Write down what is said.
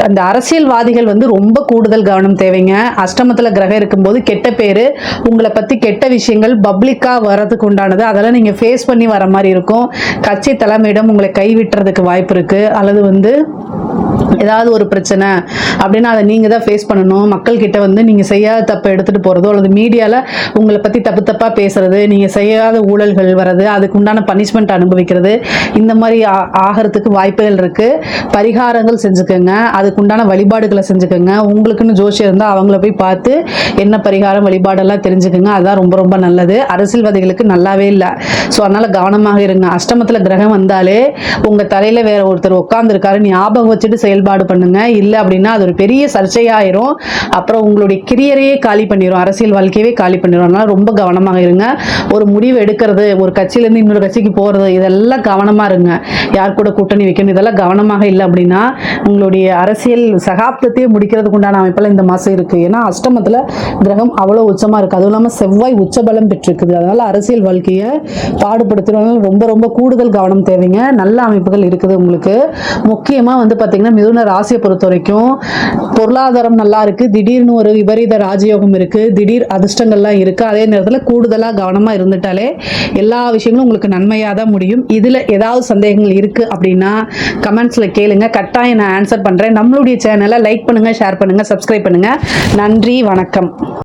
அந்த அரசியல்வாதிகள் வந்து ரொம்ப கூடுதல் கவனம் தேவைங்க. அஷ்டமத்துல கிரகம் இருக்கும்போது கெட்ட பேரு, உங்களை பத்தி கெட்ட விஷயங்கள் பப்ளிக்கா வரதுக்கு உண்டானது, அதெல்லாம் நீங்க ஃபேஸ் பண்ணி வர மாதிரி இருக்கும். கட்சி தலைமையிடம் உங்களை கைவிட்டுறதுக்கு வாய்ப்பு இருக்கு. அல்லது வந்து ஏதாவது ஒரு பிரச்சனை அப்படின்னா அதை நீங்க தான் ஃபேஸ் பண்ணணும். மக்கள் கிட்ட வந்து நீங்க செய்யாத தப்பை எடுத்துட்டு போறதோ அல்லது மீடியால உங்களை பத்தி தப்பு தப்பா பேசுறது, நீங்க செய்யாத ஊழல்கள் வர்றது, அதுக்கு உண்டான பனிஷ்மெண்ட் அனுபவிக்கிறது, இந்த மாதிரி ஆகிறதுக்கு வாய்ப்புகள் இருக்கு. பரிகாரங்கள் செஞ்சுக்கோங்க, அதுக்கு உண்டான வழிபாடுகளை செஞ்சுக்கோங்க. உங்களுக்குன்னு ஜோசியம் இருந்தால் அவங்கள போய் பார்த்து என்ன பரிகாரம் வழிபாடெல்லாம் தெரிஞ்சுக்கோங்க. அதுதான் ரொம்ப ரொம்ப நல்லது. அரசியல்வாதிகளுக்கு நல்லாவே இல்லை. ஸோ அதனால கவனமாக இருங்க. அஷ்டமத்தில் கிரகம் வந்தாலே உங்க தலையில வேற ஒருத்தர் உட்கார்ந்துருக்காரு, ஞாபகம் வச்சுட்டு செயல்பாடு பண்ணுங்க. இல்லை அப்படின்னா அது ஒரு பெரிய சர்ச்சையாயிரும். அப்புறம் உங்களுடைய கிரியரையே காலி பண்ணிடும், அரசியல் வாழ்க்கையவே காலி பண்ணிடும். அதனால ரொம்ப கவனமாக இருங்க. ஒரு முடிவு எடுக்கிறது, ஒரு கட்சியிலேருந்து இன்னொரு கட்சிக்கு போறது, இதெல்லாம் கவனமா இருங்க. யார் கூட கூட்டணி வைக்கணும், இதெல்லாம் கவனமாக இல்லை அப்படின்னா உங்களுடைய அரசியல் சகாப்தத்தையே முடிக்கிறதுக்கு உண்டான அமைப்பெல்லாம் இந்த மாசம் இருக்கு. ஏன்னா அஷ்டமத்துல கிரகம் அவ்வளவு உச்சமா இருக்கு. அதுவும் இல்லாம செவ்வாய் உச்சபலம் பெற்றிருக்குது. அதனால அரசியல் வாழ்க்கையை பாடுபடுத்துறவங்க ரொம்ப ரொம்ப கூடுதல் கவனம் தேவைங்க. நல்ல அமைப்புகள் இருக்குது உங்களுக்கு. முக்கியமா வந்து பாத்தீங்கன்னா மிதுன ராசியை பொறுத்த வரைக்கும் பொருளாதாரம் நல்லா இருக்கு. திடீர்னு ஒரு விபரீத ராஜயோகம் இருக்கு, திடீர் அதிர்ஷ்டங்கள்லாம் இருக்கு. அதே நேரத்தில் கூடுதலா கவனமா இருந்துட்டாலே எல்லா விஷயங்களும் உங்களுக்கு நன்மையாக தான் முடியும். இதுல ஏதாவது சந்தேகங்கள் இருக்கு அப்படின்னா கமெண்ட்ஸ்ல கேளுங்க, கட்டாயம் நான் ஆன்சர் பண்றேன். நம்மளுடைய சேனலை லைக் பண்ணுங்க, ஷேர் பண்ணுங்க, சப்ஸ்கிரைப் பண்ணுங்க. நன்றி, வணக்கம்.